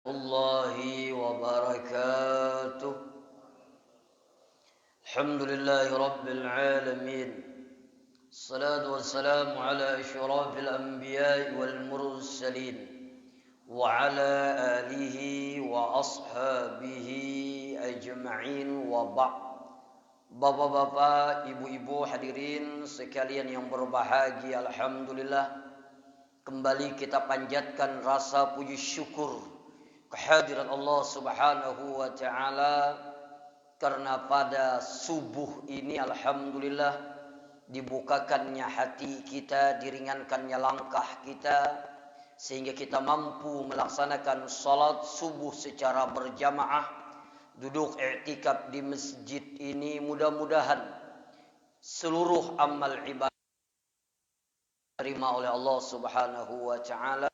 Allahi wa barakatuh. Alhamdulillahi rabbil alamin. Salatu wassalamu ala asyrafil anbiya'i wal mursalin wa ala alihi wa ashabihi ajma'in wa ba'd. Bapak-bapak, ibu-ibu hadirin sekalian yang berbahagia, alhamdulillah kembali kita panjatkan rasa puji syukur kehadiran Allah Subhanahu wa taala karena pada subuh ini alhamdulillah dibukakannya hati kita, diringankannya langkah kita sehingga kita mampu melaksanakan salat subuh secara berjamaah, duduk i'tikaf di masjid ini. Mudah-mudahan seluruh amal ibadah diterima oleh Allah Subhanahu wa taala.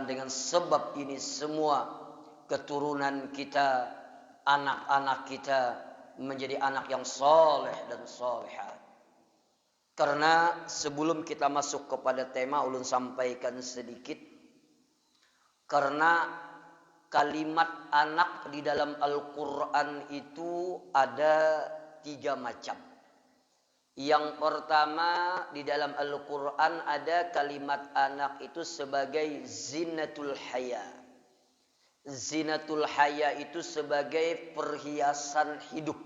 Dengan sebab ini semua keturunan kita, anak-anak kita menjadi anak yang soleh dan soleha. Karena sebelum kita masuk kepada tema, ulun sampaikan sedikit. Karena kalimat anak di dalam Al-Quran itu ada 3 macam. Yang pertama, di dalam Al-Quran ada kalimat anak itu sebagai zinatul haya. Zinatul haya itu sebagai perhiasan hidup.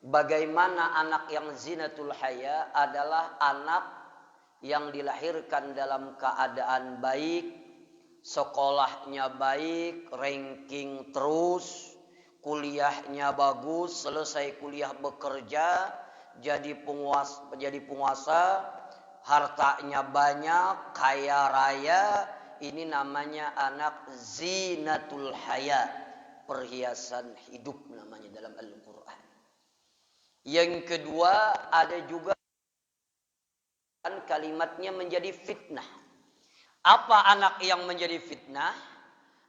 Bagaimana anak yang zinatul haya adalah anak yang dilahirkan dalam keadaan baik, sekolahnya baik, ranking terus, kuliahnya bagus, selesai kuliah bekerja, jadi penguasa, hartanya banyak, kaya raya. Ini namanya anak zinatul haya, perhiasan hidup namanya dalam Al-Quran. Yang kedua, ada juga kalimatnya menjadi fitnah. Apa anak yang menjadi fitnah?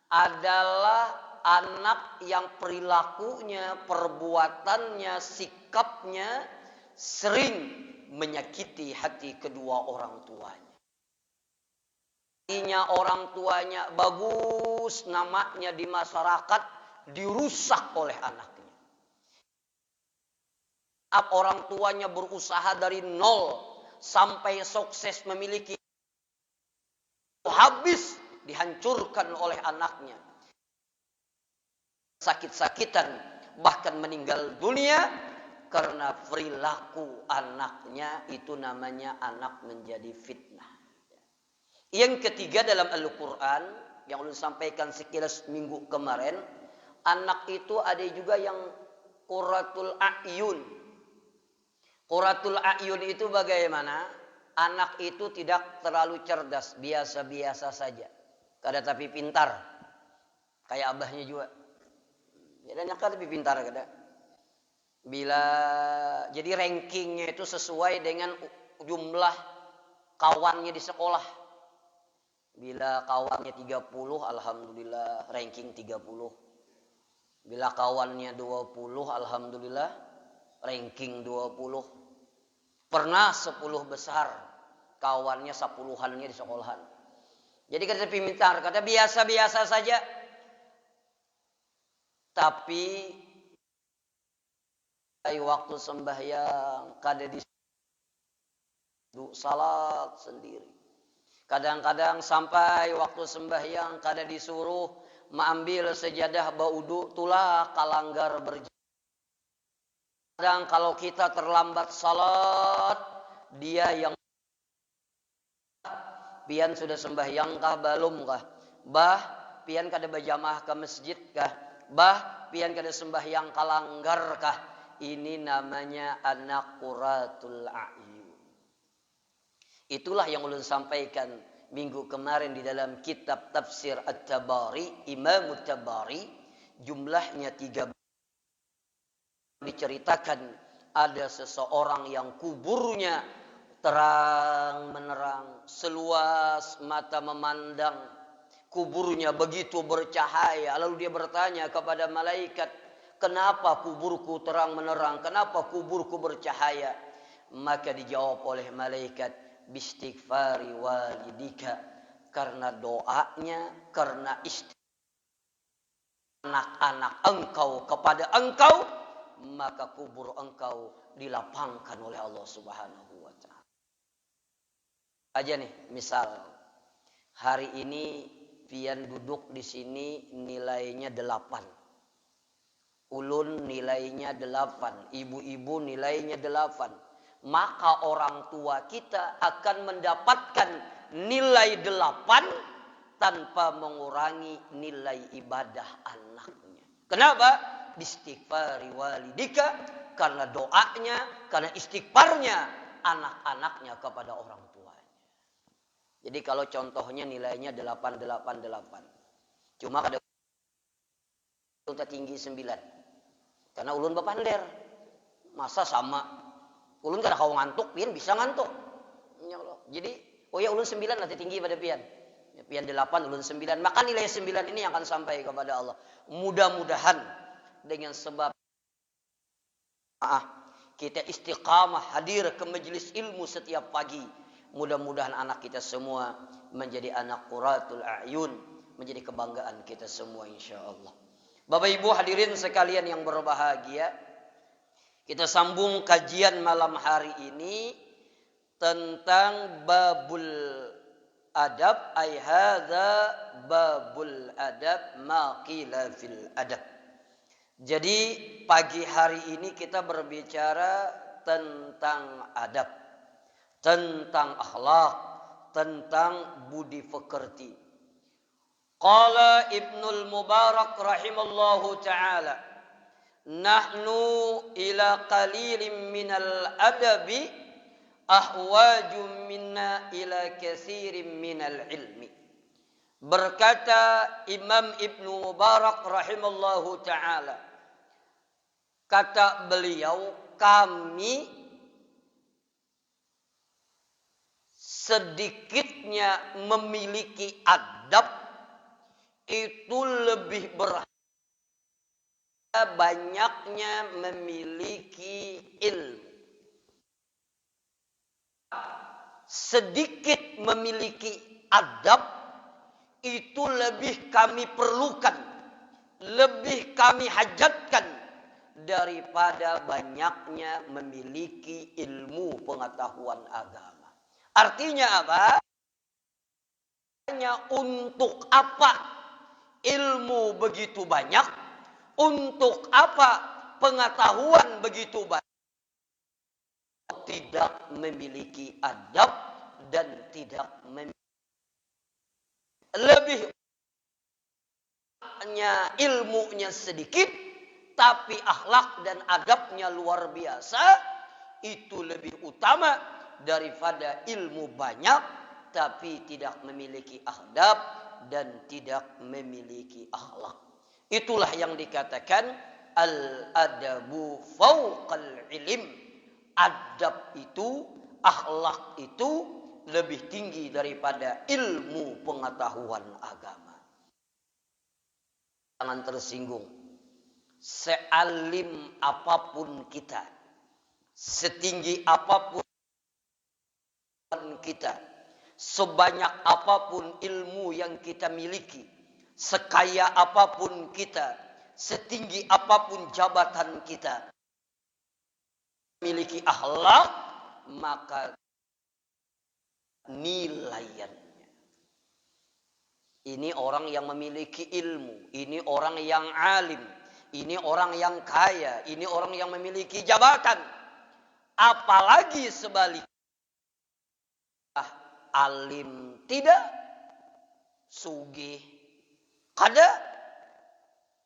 Adalah anak yang perilakunya, perbuatannya, sikapnya sering menyakiti hati kedua orang tuanya. Hatinya orang tuanya bagus, namanya di masyarakat dirusak oleh anaknya. Orang tuanya berusaha dari nol sampai sukses memiliki, habis dihancurkan oleh anaknya. Sakit-sakitan, bahkan meninggal dunia karena perilaku anaknya. Itu namanya anak menjadi fitnah. Yang ketiga dalam Al-Quran yang ulun sampaikan sekilas minggu kemarin, anak itu ada juga yang qurratul a'yun. Qurratul a'yun itu bagaimana? Anak itu tidak terlalu cerdas, biasa-biasa saja. Kada tapi pintar. Kayak abahnya juga. Ya, dan tapi pintar kada. Bila jadi rankingnya itu sesuai dengan jumlah kawannya di sekolah. Bila kawannya 30, alhamdulillah ranking 30. Bila kawannya 20, alhamdulillah ranking 20. Pernah 10 besar, kawannya 10-annya di sekolahan. Jadi kata pintar, kata biasa-biasa saja. Tapi waktu sembahyang kada di salat sendiri. Kadang-kadang sampai waktu sembahyang kada disuruh mengambil sejadah baudu, tulah kalanggar berjamaah. Kadang kalau kita terlambat salat, dia yang pian sudah sembahyang kah belum kah? Bah, pian kada berjamaah ke masjid kah? Bah, pian kada sembahyang kalanggar kah? Ini namanya anak qurratul a'yun. Itulah yang ulun sampaikan minggu kemarin di dalam kitab tafsir At-Tabari, Imam At-Tabari, jumlahnya 3. Diceritakan ada seseorang yang kuburnya terang menerang, seluas mata memandang, kuburnya begitu bercahaya. Lalu dia bertanya kepada malaikat, kenapa kuburku terang menerang? Kenapa kuburku bercahaya? Maka dijawab oleh malaikat, bistighfari walidika, karena doanya, karena anak-anak engkau kepada engkau, maka kubur engkau dilapangkan oleh Allah Subhanahu wa taala. Aja nih, misal hari ini pian duduk di sini nilainya 8. Ulun nilainya 8, ibu-ibu nilainya 8. Maka orang tua kita akan mendapatkan nilai 8 tanpa mengurangi nilai ibadah anaknya. Kenapa? Bistighfari walidika, karena doanya, karena istighfarnya anak-anaknya kepada orang tuanya. Jadi kalau contohnya nilainya 8. Cuma kada kita tinggi 9. Karena ulun bapander. Masa sama? Ulun kada kau ngantuk, pian bisa ngantuk. Ya Allah. Jadi, oh ya ulun 9 nanti tinggi pada pian. Ya, pian 8, ulun 9. Maka nilai 9 ini yang akan sampai kepada Allah. Mudah-mudahan dengan sebab kita istiqamah hadir ke majelis ilmu setiap pagi. Mudah-mudahan anak kita semua menjadi anak quratul a'yun, menjadi kebanggaan kita semua insyaallah. Bapak Ibu hadirin sekalian yang berbahagia, kita sambung kajian malam hari ini tentang babul adab, ay hadza babul adab ma qila fil adab. Jadi pagi hari ini kita berbicara tentang adab, tentang akhlak, tentang budi pekerti. Qala Ibnul Mubarak rahimallahu ta'ala, nahnu ila qalilin minal adabi ahwaju minna ila kathirin minal ilmi. Berkata Imam Ibnu Mubarak rahimallahu ta'ala, kata beliau, kami sedikitnya memiliki adab itu lebih berharga banyaknya memiliki ilmu. Sedikit memiliki adab itu lebih kami perlukan, lebih kami hajatkan daripada banyaknya memiliki ilmu pengetahuan agama. Artinya apa? Hanya untuk apa ilmu begitu banyak? Untuk apa pengetahuan begitu banyak? Tidak memiliki adab dan tidak memiliki lebih hanya ilmunya sedikit, tapi akhlak dan adabnya luar biasa. Itu lebih utama daripada ilmu banyak, tapi tidak memiliki adab dan tidak memiliki akhlak. Itulah yang dikatakan al-adabu fauqal ilm. Adab itu, akhlak itu lebih tinggi daripada ilmu pengetahuan agama. Jangan tersinggung. Sealim apapun kita, setinggi apapun kita, sebanyak apapun ilmu yang kita miliki, sekaya apapun kita, setinggi apapun jabatan kita, memiliki akhlak, maka nilaiannya. Ini orang yang memiliki ilmu, ini orang yang alim, ini orang yang kaya, ini orang yang memiliki jabatan. Apalagi sebaliknya, alim tidak, sugih kada,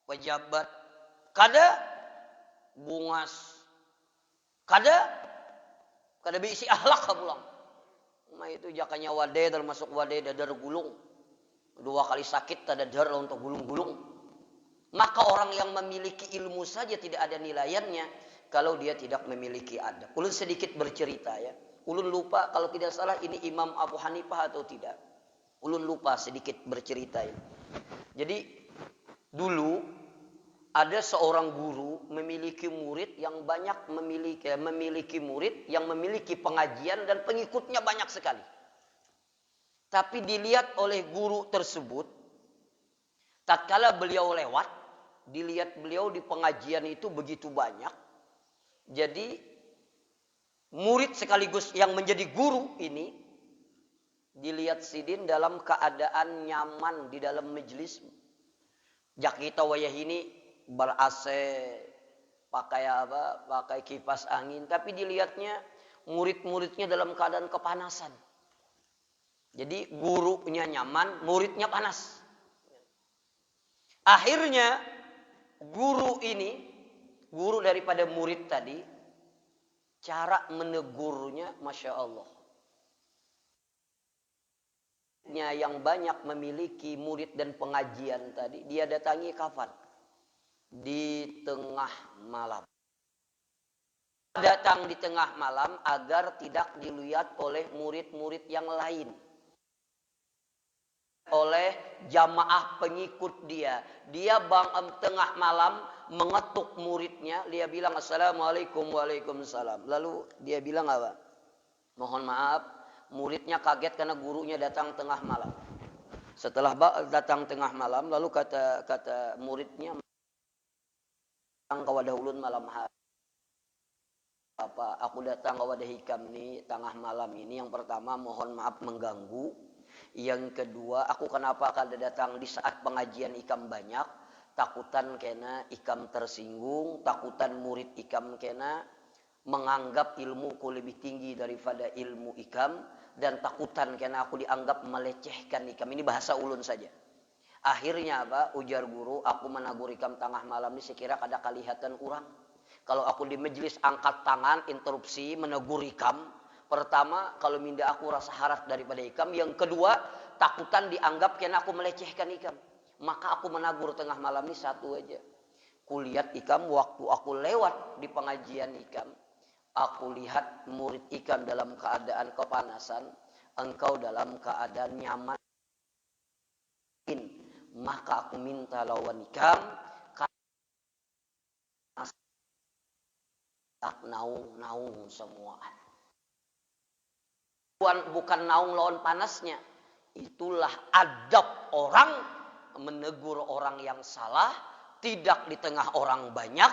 pejabat kada, bungas kada berisi akhlak pulang. Nah itu jakanya wadai termasuk wadai dadar gulung. 2 kali sakit tak dadar untuk gulung-gulung. Maka orang yang memiliki ilmu saja tidak ada nilaiannya kalau dia tidak memiliki adab. Ulun sedikit bercerita ya. Ulun lupa kalau tidak salah ini Imam Abu Hanifah atau tidak. Ulun lupa sedikit bercerita ya. Jadi dulu ada seorang guru memiliki murid yang banyak, memiliki murid yang memiliki pengajian dan pengikutnya banyak sekali. Tapi dilihat oleh guru tersebut, tatkala beliau lewat, dilihat beliau di pengajian itu begitu banyak. Jadi murid sekaligus yang menjadi guru ini, dilihat Sidin dalam keadaan nyaman di dalam majelis. Jak kita wayah ini ber-AC, pakai apa? Pakai kipas angin. Tapi dilihatnya murid-muridnya dalam keadaan kepanasan. Jadi gurunya nyaman, muridnya panas. Akhirnya guru ini, guru daripada murid tadi, cara menegurnya Masya Allah. Yang banyak memiliki murid dan pengajian tadi, dia datangi kapan? Di tengah malam. Datang di tengah malam agar tidak dilihat oleh murid-murid yang lain. Oleh jamaah pengikut dia. Dia tengah malam mengetuk muridnya. Dia bilang Assalamualaikum, Waalaikumsalam. Lalu dia bilang apa? Mohon maaf, muridnya kaget karena gurunya datang tengah malam. Setelah datang tengah malam, lalu kata muridnya, kawadah ulun malam hari. Apa? Aku datang kawadah hikam nih tengah malam ini. Yang pertama, mohon maaf mengganggu. Yang kedua, aku kenapa kada datang di saat pengajian ikam banyak? Takutan kena ikam tersinggung, takutan murid ikam kena menganggap ilmuku lebih tinggi daripada ilmu ikam, dan takutan kena aku dianggap melecehkan ikam. Ini bahasa ulun saja. Akhirnya apa? Ujar guru, aku menagur ikam tengah malam ini sekira kada kalihatan orang. Kalau aku di majelis angkat tangan, interupsi, menegur ikam. Pertama, kalau minda aku rasa harap daripada ikam. Yang kedua, takutan dianggap kena aku melecehkan ikam. Maka aku menagur tengah malam ini satu aja. Kulihat ikam waktu aku lewat di pengajian ikam. Aku lihat murid ikam dalam keadaan kepanasan. Engkau dalam keadaan nyaman. Maka aku minta lawan ikam. Tak naung semua. Bukan naung lawan panasnya. Itulah adab orang menegur orang yang salah, tidak di tengah orang banyak,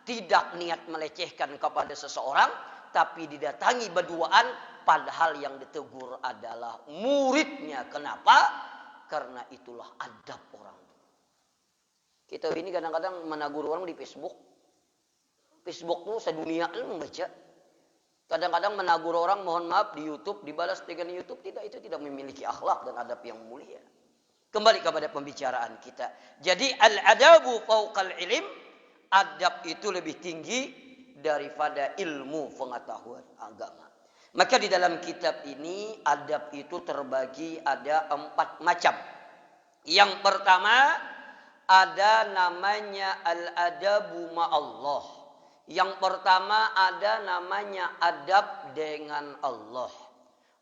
tidak niat melecehkan kepada seseorang, tapi didatangi berduaan, padahal yang ditegur adalah muridnya. Kenapa? Karena itulah adab orang. Kita ini kadang-kadang menegur orang di Facebook. Facebook tuh sedunia membaca. Kadang-kadang menagur orang, mohon maaf, di YouTube, dibalas dengan YouTube. Tidak, itu tidak memiliki akhlak dan adab yang mulia. Kembali kepada pembicaraan kita. Jadi, al-adabu fauqal ilm. Adab itu lebih tinggi daripada ilmu pengetahuan agama. Maka di dalam kitab ini, adab itu terbagi ada 4 macam. Yang pertama, ada namanya al-adabu ma'allah. Yang pertama ada namanya adab dengan Allah.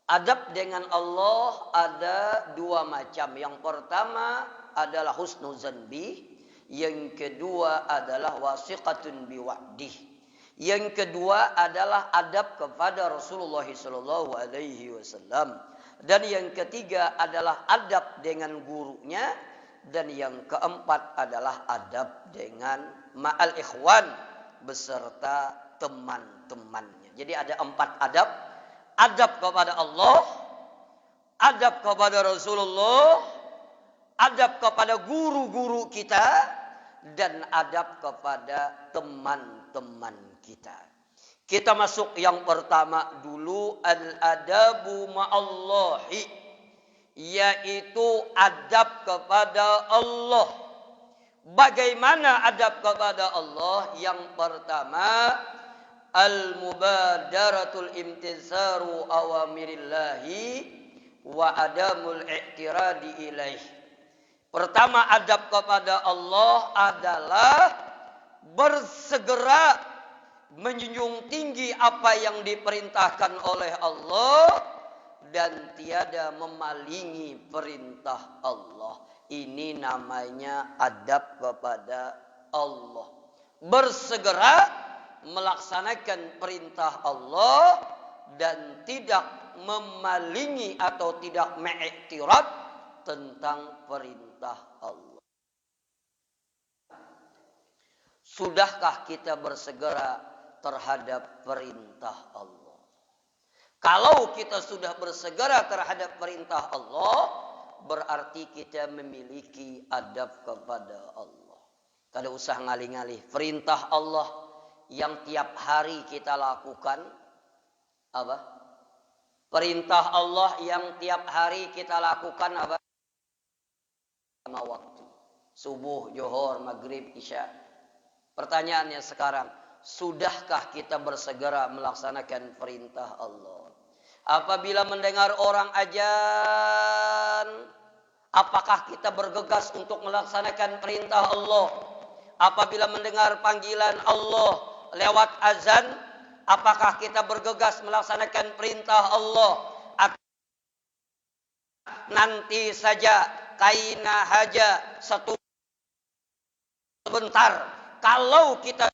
Adab dengan Allah ada 2 macam. Yang pertama adalah husnul zanbi. Yang kedua adalah wasiqatun biwa'dih. Yang kedua adalah adab kepada Rasulullah SAW. Dan yang ketiga adalah adab dengan gurunya. Dan yang keempat adalah adab dengan ma'al ikhwan, beserta teman-temannya. Jadi ada 4 adab. Adab kepada Allah, adab kepada Rasulullah, adab kepada guru-guru kita, dan adab kepada teman-teman kita. Kita masuk yang pertama dulu, al-adabu ma'allahi, yaitu adab kepada Allah. Bagaimana adab kepada Allah? Yang pertama, al-mubadaratul imtisaru awamirillahi wa adamul i'tiradi ilaih. Pertama, adab kepada Allah adalah bersegera menjunjung tinggi apa yang diperintahkan oleh Allah dan tiada memalingi perintah Allah. Ini namanya adab kepada Allah. Bersegera melaksanakan perintah Allah dan tidak memalingi atau tidak mengiktirad tentang perintah Allah. Sudahkah kita bersegera terhadap perintah Allah? Kalau kita sudah bersegera terhadap perintah Allah, berarti kita memiliki adab kepada Allah. Kada usah ngalih-ngalih. Perintah Allah yang tiap hari kita lakukan apa? Perintah Allah yang tiap hari kita lakukan apa? Lima waktu. Subuh, Zuhur, Maghrib, Isya. Pertanyaannya sekarang, sudahkah kita bersegera melaksanakan perintah Allah? Apabila mendengar orang azan, apakah kita bergegas untuk melaksanakan perintah Allah? Apabila mendengar panggilan Allah lewat azan, apakah kita bergegas melaksanakan perintah Allah? Nanti saja, kaina haja, sebentar. Kalau kita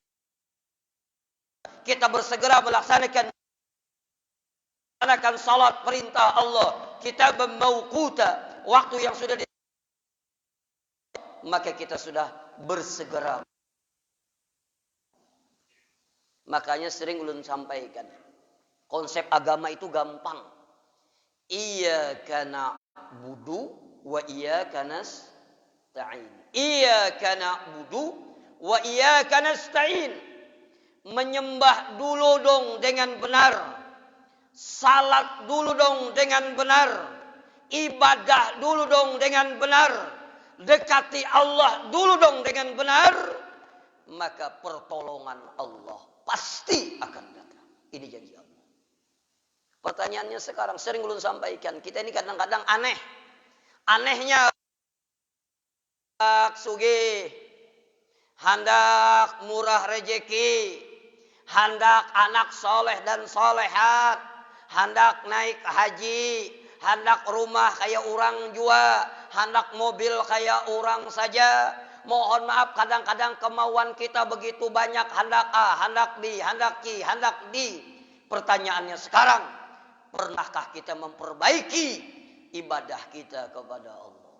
bersegera melaksanakan salat perintah Allah, kita memauquta waktu yang sudah maka kita sudah bersegera. Makanya sering ulun sampaikan, konsep agama itu gampang. Iyyaka na'budu wa iyyaka nasta'in. Iyyaka na'budu wa iyyaka nasta'in. Menyembah dulu dong dengan benar. Salat dulu dong dengan benar. Ibadah dulu dong dengan benar. Dekati Allah dulu dong dengan benar. Maka pertolongan Allah pasti akan datang. Ini janji Allah. Pertanyaannya sekarang, sering ulun sampaikan, kita ini kadang-kadang aneh. Anehnya hendak sugih, hendak murah rejeki, hendak anak soleh dan solehat, hendak naik haji, hendak rumah kayak orang jua, hendak mobil kayak orang saja. Mohon maaf, kadang-kadang kemauan kita begitu banyak, hendak A, hendak B, hendak C, hendak D. Pertanyaannya sekarang, pernahkah kita memperbaiki ibadah kita kepada Allah?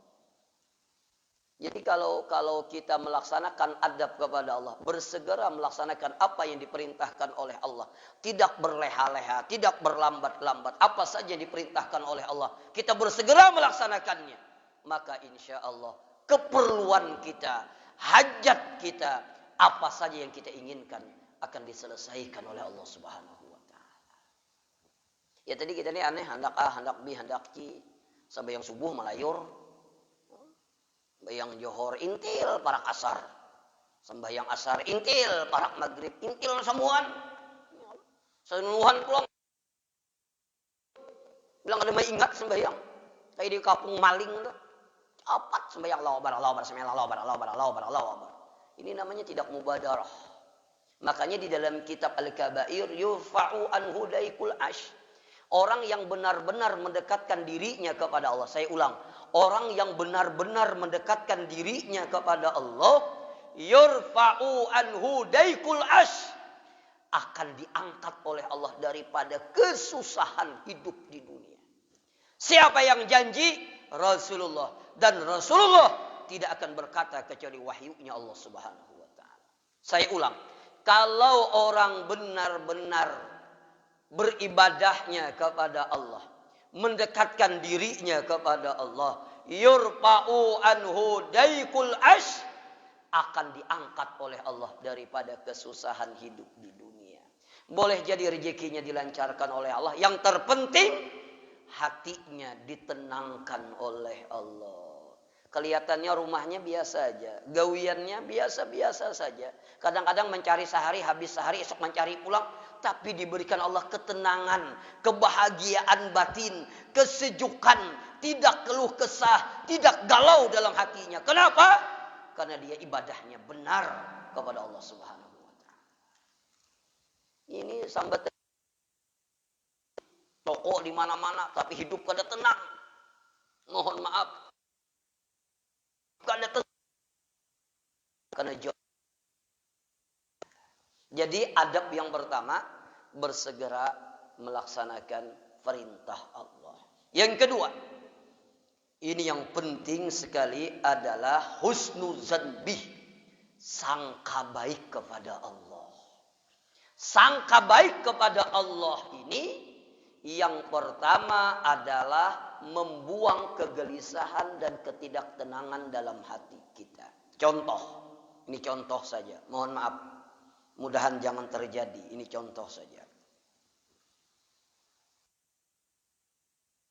Jadi kalau kita melaksanakan adab kepada Allah, bersegera melaksanakan apa yang diperintahkan oleh Allah, tidak berleha-leha, tidak berlambat-lambat, apa saja yang diperintahkan oleh Allah, kita bersegera melaksanakannya, maka insya Allah keperluan kita, hajat kita, apa saja yang kita inginkan akan diselesaikan oleh Allah Subhanahu wa taala. Ya tadi kita ini aneh, hendak A, hendak B, hendak C, sampai yang subuh melayur, sembahyang Zuhur intil parak asar, sembahyang asar intil parak maghrib, intil semuaan. Senuhan pulang bilang ada mai ingat sembahyang kayak di kampung maling tuh. Apat sembahyang Allahu Akbar, sembahyang Allahu Akbar. Ini namanya tidak mubadarah. Makanya di dalam kitab Al-Kabair yurfa'u anhu daikul ash. Orang yang benar-benar mendekatkan dirinya kepada Allah. Saya ulang. Orang yang benar-benar mendekatkan dirinya kepada Allah, yurfa'u anhu daikul ash, akan diangkat oleh Allah daripada kesusahan hidup di dunia. Siapa yang janji? Rasulullah. Dan Rasulullah tidak akan berkata kecuali wahyunya Allah Subhanahu wa taala. Saya ulang. Kalau orang benar-benar beribadahnya kepada Allah, mendekatkan dirinya kepada Allah, yurfa'u anhu daikul ash, akan diangkat oleh Allah daripada kesusahan hidup di dunia. Boleh jadi rezekinya dilancarkan oleh Allah. Yang terpenting hatinya ditenangkan oleh Allah. Kelihatannya rumahnya biasa aja, gawiannya biasa-biasa saja. Kadang-kadang mencari sehari, habis sehari, esok mencari pulang. Tapi diberikan Allah ketenangan, kebahagiaan batin, kesejukan, tidak keluh kesah, tidak galau dalam hatinya. Kenapa? Karena dia ibadahnya benar kepada Allah Subhanahu wa taala. Ini sambat toko di mana-mana tapi hidup kada tenang. Mohon maaf. Kada tenang. Karena jadi adab yang pertama, bersegera melaksanakan perintah Allah. Yang kedua, ini yang penting sekali adalah husnuzan bih, sangka baik kepada Allah. Sangka baik kepada Allah ini yang pertama adalah membuang kegelisahan dan ketidaktenangan dalam hati kita. Contoh, ini contoh saja. Mohon maaf, mudahan jangan terjadi. Ini contoh saja.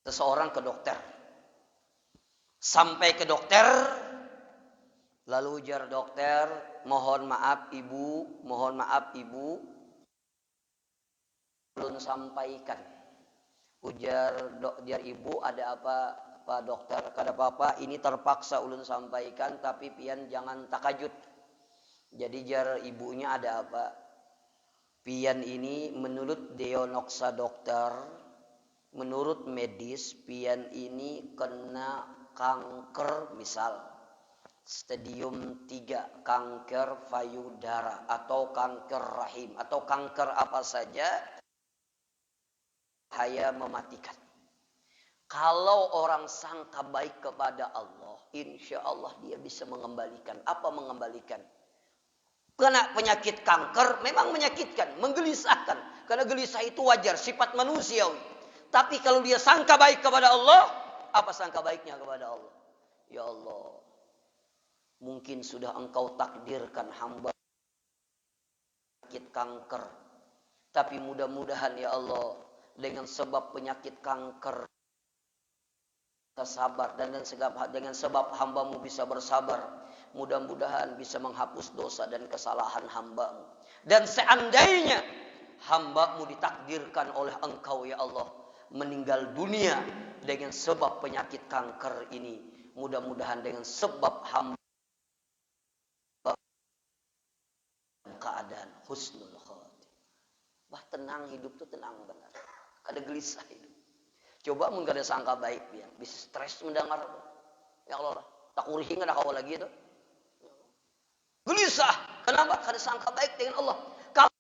Seseorang ke dokter. Sampai ke dokter, lalu ujar dokter, mohon maaf ibu, belum sampaikan. Ujar ibu, ada apa Pak dokter? Kada apa-apa, ini terpaksa ulun sampaikan, tapi pian jangan takajud. Jadi jar ibunya, ada apa? Pian ini menurut diagnosa dokter, menurut medis, pian ini kena kanker, misal stadium 3, kanker payudara atau kanker rahim atau kanker apa saja, bahaya mematikan. Kalau orang sangka baik kepada Allah, insya Allah dia bisa mengembalikan. Apa mengembalikan? Kena penyakit kanker memang menyakitkan, menggelisahkan. Karena gelisah itu wajar, sifat manusiawi. Tapi kalau dia sangka baik kepada Allah, apa sangka baiknya kepada Allah? Ya Allah, mungkin sudah engkau takdirkan hamba penyakit kanker. Tapi mudah-mudahan ya Allah, dengan sebab penyakit kanker kita sabar, dan dengan sebab hambamu bisa bersabar, mudah-mudahan bisa menghapus dosa dan kesalahan hambamu. Dan seandainya hambamu ditakdirkan oleh engkau ya Allah meninggal dunia dengan sebab penyakit kanker ini, mudah-mudahan dengan sebab hamba keadaan husnul khatimah. Bah, tenang hidup tuh, tenang benar. Kada gelisah hidup. Coba mun kada sangka baik dia, bisa stres mendengar. Ya Allah, tak urihin kada kau lagi itu. Gelisah. Kenapa? Kada sangka baik dengan Allah. Kalau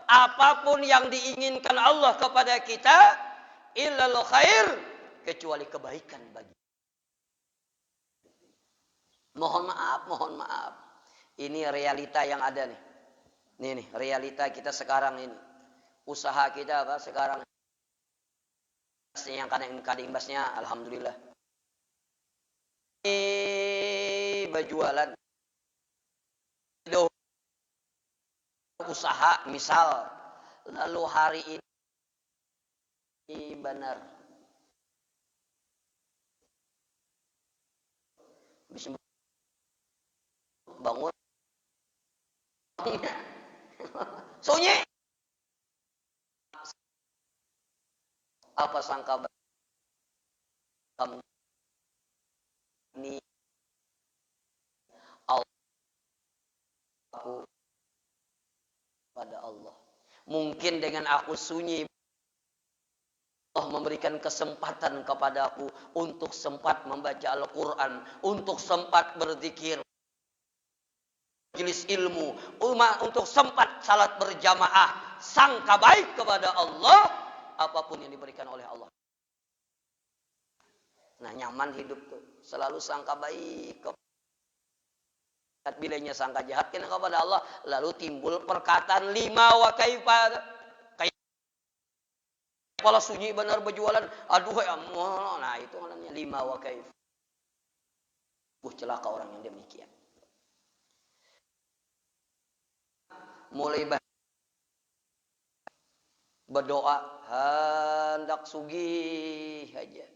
apapun yang diinginkan Allah kepada kita, illal khair, kecuali kebaikan bagi. Mohon maaf. Ini realita yang ada nih. Nih, realita kita sekarang ini. Usaha kita apa sekarang? Yang kada imbasnya, alhamdulillah. Berjualan. Usaha misal, lalu hari ini benar. Bisa bangun. Sunyi. Apa sangka kamu ini aku pada Allah. Mungkin dengan aku sunyi, Allah memberikan kesempatan kepadaku untuk sempat membaca Al-Quran, untuk sempat berzikir, majelis ilmu, untuk sempat salat berjamaah. Sangka baik kepada Allah, apapun yang diberikan oleh Allah. Nah, nyaman hidup tuh, selalu sangka baik. Bilanya sangka jahat kepada Allah, lalu timbul perkataan lima wa kaifa. Kalau sunyi benar berjualan, aduh ya Allah. Nah, itu namanya lima wa kaifa. Celaka orang yang demikian. Mulai berdoa hendak sugih aja.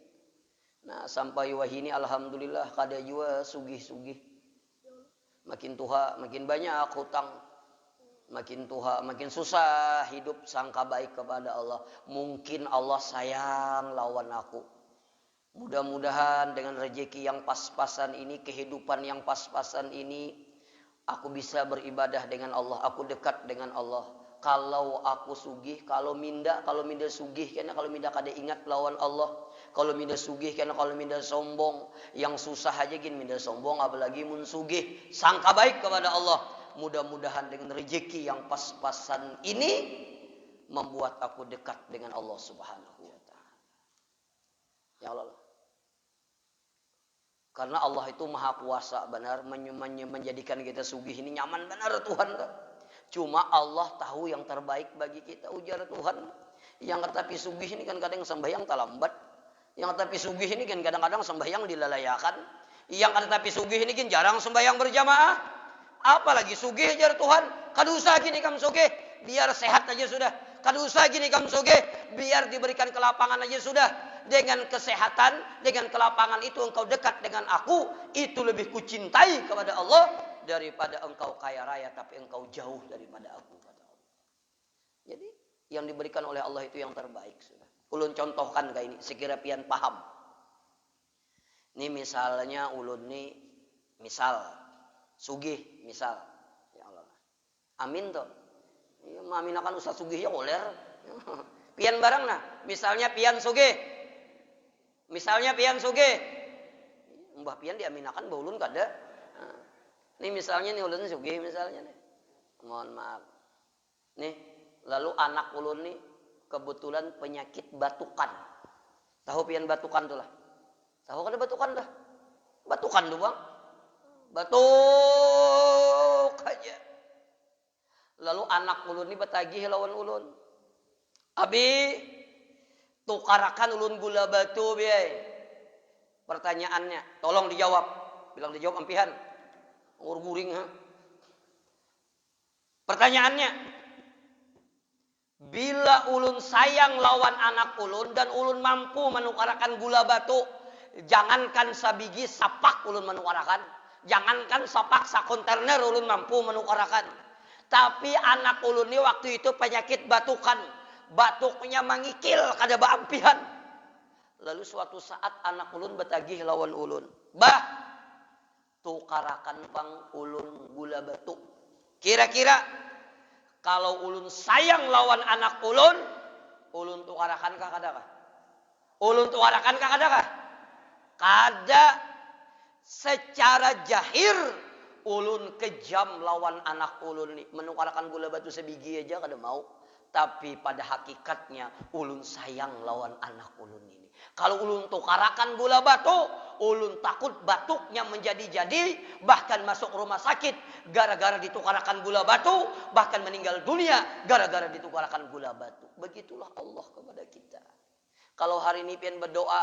Nah, sampai wahini alhamdulillah kada jua sugih-sugih. Makin tua makin banyak hutang. Makin tua makin susah hidup, sangka baik kepada Allah. Mungkin Allah sayang lawan aku. Mudah-mudahan dengan rezeki yang pas-pasan ini, kehidupan yang pas-pasan ini, aku bisa beribadah dengan Allah, aku dekat dengan Allah. Kalau aku sugih, kalau minda sugih, karena kalau minda kada ingat lawan Allah. Kalau minda sugih, karena kalau minda sombong, yang susah aja gini minda sombong, apalagi mun sugih. Sangka baik kepada Allah. Mudah-mudahan dengan rezeki yang pas-pasan ini, membuat aku dekat dengan Allah Subhanahu wa taala. Ya Allah. Karena Allah itu maha kuasa benar menjadikan kita sugih ini nyaman benar Tuhan. Cuma Allah tahu yang terbaik bagi kita, ujar Tuhan. Yang tapi sugih ini kan kadang sembahyang talambat. Yang tapi sugih ini kan kadang-kadang sembahyang dilalayakan. Yang tapi sugih ini kan jarang sembahyang berjamaah. Apalagi sugih ujar Tuhan. Kadusa gini kamu sugih, biar sehat aja sudah. Kadusa gini kamu sugih, biar diberikan kelapangan aja sudah. Dengan kesehatan, dengan kelapangan itu engkau dekat dengan aku, itu lebih kucintai kepada Allah daripada engkau kaya raya tapi engkau jauh daripada aku, kata Allah. Jadi yang diberikan oleh Allah itu yang terbaik sudah. Ulun contohkan kayak ini, sekira pian paham. Ini misalnya ulun ini misal sugih misal. Ya Allah. Amin toh. Ya, maminakan usah sugih ya oler. Pian barang nah, misalnya pian sugih. Misalnya pian sugih. Mbah pian diaminakan bahwa ulun kada. Nah, ini misalnya nih ulun sugih misalnya nih. Mohon maaf. Nih, lalu anak ulun nih kebetulan penyakit batukan. Tahu pian batukan tuh lah. Tahu kada batukan dah. Batukan tuh bang. Batuk aja. Lalu anak ulun nih betagih lawan ulun. Abi, tukarakan ulun gula batu biay. Pertanyaannya, tolong dijawab. Bilang dijawab ampihan. Ngur-guring ha. Pertanyaannya, bila ulun sayang lawan anak ulun dan ulun mampu menukarakan gula batu, jangankan sabigi sapak ulun menukarakan, jangankan sapak sakontainer ulun mampu menukarakan. Tapi anak ulun ini waktu itu penyakit batukan, batuknya mengikil kada baampihan. Lalu suatu saat anak ulun betagih lawan ulun, bah, tukarakan bang ulun gula batu. Kira-kira kalau ulun sayang lawan anak ulun tukarakan kah kada kah? Ulun tukarakan kah kada kah? Kada. Secara jahir ulun kejam lawan anak ulun ni. Menukarakan gula batu sebiji aja kada mau. Tapi pada hakikatnya ulun sayang lawan anak ulun ini. Kalau ulun tukarakan gula batu, ulun takut batuknya menjadi-jadi, bahkan masuk rumah sakit gara-gara ditukarakan gula batu, bahkan meninggal dunia gara-gara ditukarakan gula batu. Begitulah Allah kepada kita. Kalau hari ini pian berdoa,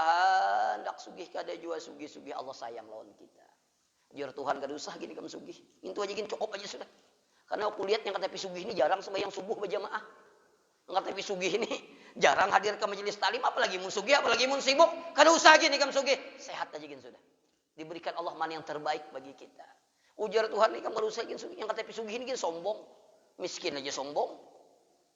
hendak sugih kada jua sugih-sugih Allah sayang lawan kita. Jur Tuhan kada usah gini kamu sugih. Itu aja gini cukup aja sudah. Karena aku lihat yang kata sugih ini jarang sembahyang subuh berjamaah. Nggak tapi sugih ini jarang hadir ke majelis talim, apalagi mun sugih, apalagi mun sibuk. Kada usah gini kamu sugih. Sehat aja gini sudah. Diberikan Allah mana yang terbaik bagi kita. Ujar Tuhan ini kamu kada usah gini sugih. Yang kata sugih ini gini sombong. Miskin aja sombong.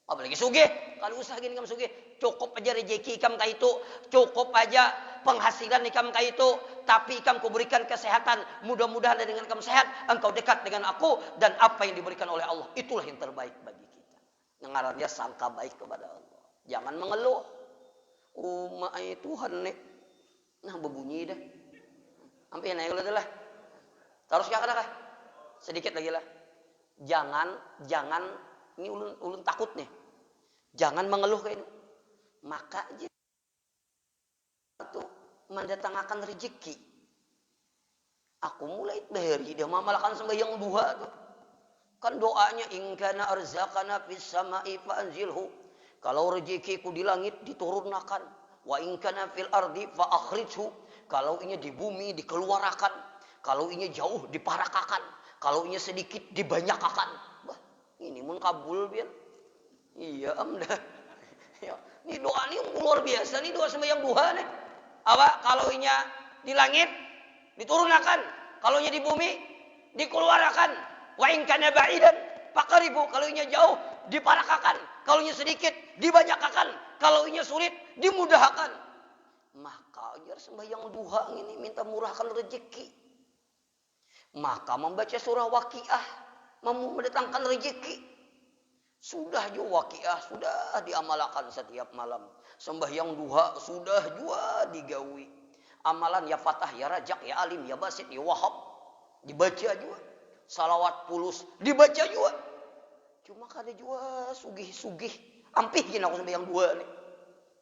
Apalagi sugih. Kada usah gini kamu sugih. Cukup aja rezeki ikam kah itu. Cukup aja penghasilan ikam kah itu. Tapi ikam kuberikan kesehatan. Mudah-mudahan dengan kamu sehat, engkau dekat dengan aku. Dan apa yang diberikan oleh Allah, itulah yang terbaik bagi kita. Ngarannya sangka baik kepada Allah. Jangan mengeluh. Umai Tuhan nih. Nah berbunyi dah. Sampai naik dulu lah. Terus kah kah? Sedikit lagi lah. Jangan ini ulun takut nih. Jangan mengeluh kayak ini. Maka aja itu mendatangkan rezeki. Aku mulai dari dia memalakan sembahyang duha tuh. Kan doanya in kana arzaqana fis sama'i fa'anzilhu. Kalau rezekiku di langit diturunkan, wa in kana fil ardi fa akhrijhu. Kalau ini di bumi dikeluarkan, kalau ini jauh diparakakan, kalau ini sedikit dibanyakan. Bah, ini mun kabul pian. Iya amdah. Ya, ini doa ini luar biasa nih doa sembahyang duha nih. Apa kalau ini di langit diturunkan, kalau ini di bumi dikeluarkan. Wa in kana ba'idan faqaribu, kalau inya jauh diparakakan, kalau inya sedikit dibanyakan, kalau inya sulit dimudahkan. Maka ajar sembahyang duha ini minta murahkan rezeki. Maka membaca surah Waqiah mendatangkan rezeki. Sudah juga Waqiah sudah diamalkan setiap malam. Sembahyang duha sudah juga digawi. Amalan ya Fatah, ya Rajak, ya Alim, ya Basit, ya Wahab dibaca juga. Salawat pulus dibaca juga. Cuma kada juga sugih-sugih Ampihin aku sembahyang 2 nih.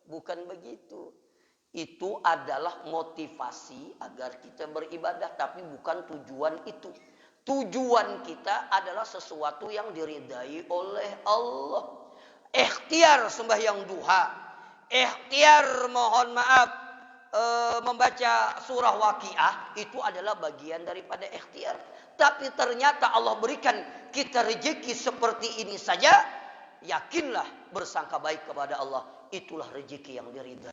Bukan begitu. Itu adalah motivasi agar kita beribadah, tapi bukan tujuan itu. Tujuan kita adalah sesuatu yang diridai oleh Allah. Ikhtiar sembahyang duha, ikhtiar mohon maaf membaca surah Waqiah, itu adalah bagian daripada ikhtiar. Tapi ternyata Allah berikan kita rezeki seperti ini saja, yakinlah bersangka baik kepada Allah, itulah rezeki yang diridai.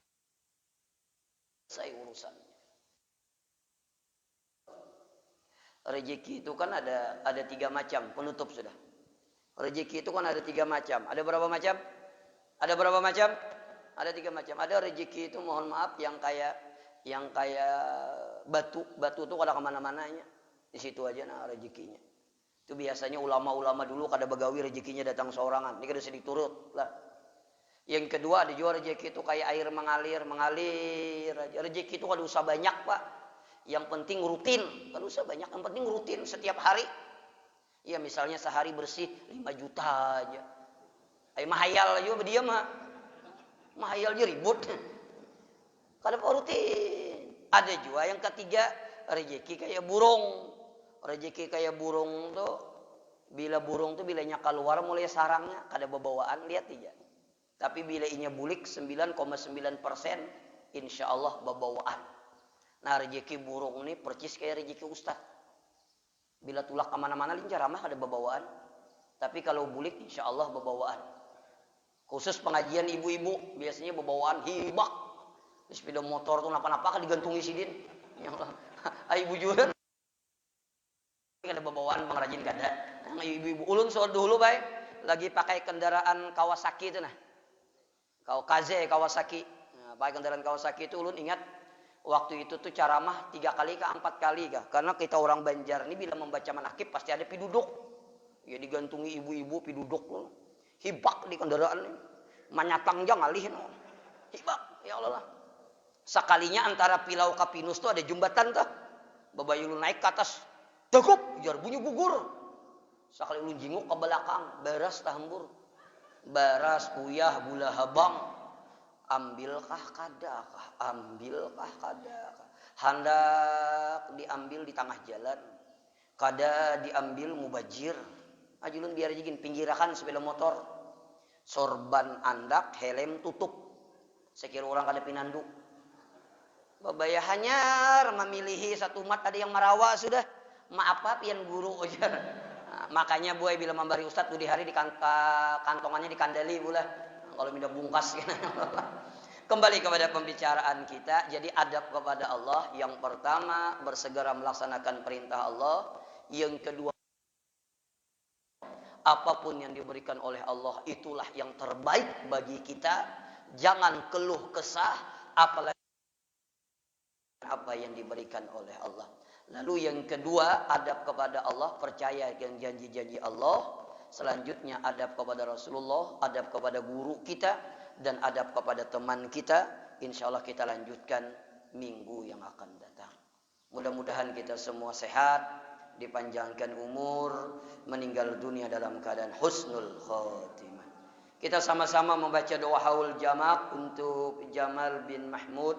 Saya urusan. Rezeki itu kan ada 3 macam, penutup sudah. Rezeki itu kan ada 3 macam. Ada berapa macam? Ada berapa macam? Ada 3 macam. Ada rezeki itu mohon maaf yang kayak batu. Batu itu kada kemana-mananya. Di situ aja nah rezekinya. Itu biasanya ulama-ulama dulu kada begawi rezekinya datang seorangan. Ini kada sedih turut lah. Yang kedua ada juga rezeki itu kayak air mengalir aja. Rezeki itu kada usah banyak, Pak. Yang penting rutin. Kada usah banyak, yang penting rutin setiap hari. Ya misalnya sehari bersih 5 juta aja. Mahayal aja dia mah. Mahayal aja ribut. Kada rutin. Ada juga yang ketiga rezeki kayak burung. Rezeki kayak burung tuh bila bilanya keluar mulai sarangnya kada bebawaan, lihat aja. Tapi bila inya bulik 9,9%, insya Allah bebawaan. Nah rezeki burung ini percis kayak rezeki ustaz. Bila tulak kemana-mana lincar mah ada bebawaan. Tapi kalau bulik insya Allah bebawaan. Khusus pengajian ibu-ibu biasanya bebawaan hibak. Di sepeda motor tuh napa-napa kan digantungi sidin. Yang ibu juga. Ada bebawaan pengrajin kada. Nah, ibu-ibu ulun soal dulu baik lagi pakai kendaraan Kawasaki itu nah. Kawasaki. Nah, pakai kendaraan Kawasaki itu ulun ingat waktu itu tuh ceramah 3 kali ke 4 kali kah? Karena kita orang Banjar ini bila membaca manakib pasti ada piduduk. Ya digantungi ibu-ibu piduduk loh. Hibak di kendaraan ini. Manyatang jang alih no. Hibak ya Allah lah. Sekalinya antara Pilau ke Pinus tuh ada jembatan tuh. Babayu lu naik ke atas. Tegup, jar bunyi gugur. Sekali ulun jinguk ke belakang, beras tahambur. Baras uyah gula habang. Ambilkah kadakah? Ambilkah kadakah? Hendak diambil di tengah jalan. Kada diambil mubajir. Ajulun biar jigin pinggirakan sepeda motor. Sorban andak, helm tutup. Sekira orang kada pinandu. Babaya hanyar memilihi satu mat ada yang marawa sudah. Maaf pian guru aja. Nah, makanya buai bila membari ustad di hari di kantongannya dikandali pula. Kalau minta bungkas gitu. Kembali kepada pembicaraan kita. Jadi adab kepada Allah. Yang pertama bersegera melaksanakan perintah Allah. Yang kedua apapun yang diberikan oleh Allah itulah yang terbaik bagi kita. Jangan keluh kesah apalagi apa yang diberikan oleh Allah. Lalu yang kedua adab kepada Allah, percaya dengan janji-janji Allah. Selanjutnya adab kepada Rasulullah, adab kepada guru kita, dan adab kepada teman kita. Insya Allah kita lanjutkan minggu yang akan datang. Mudah-mudahan kita semua sehat, dipanjangkan umur, meninggal dunia dalam keadaan husnul khotimah. Kita sama-sama membaca doa haul jamak untuk Jamal bin Mahmud,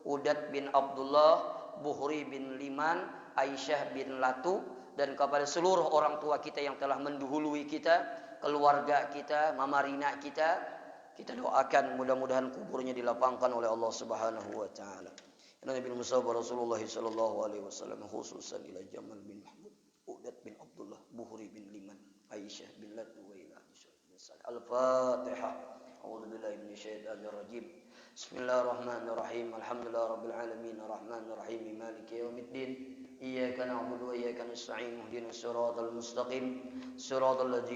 Udat bin Abdullah, Buhri bin Liman, Aisyah bin Latu, dan kepada seluruh orang tua kita yang telah mendahului kita, keluarga kita, mama Rina kita. Kita doakan mudah-mudahan kuburnya dilapangkan oleh Allah Subhanahu wa taala. Nabi Muhammad Rasulullah sallallahu alaihi wasallam khususan ila Jamal bin Mahmud, Udat bin Abdullah, Buhri bin Liman, Aisyah bin Latu wa ila Al-Fatihah. A'udzu billahi minasyaitonir rajim. Bismillahirrahmanirrahim. Alhamdulillahirabbil alamin, arrahmanir rahim, maliki yaumiddin. Iyyaka na'budu wa iyyaka nasta'in. Ihdinas siratal mustaqim. Siratal ladzina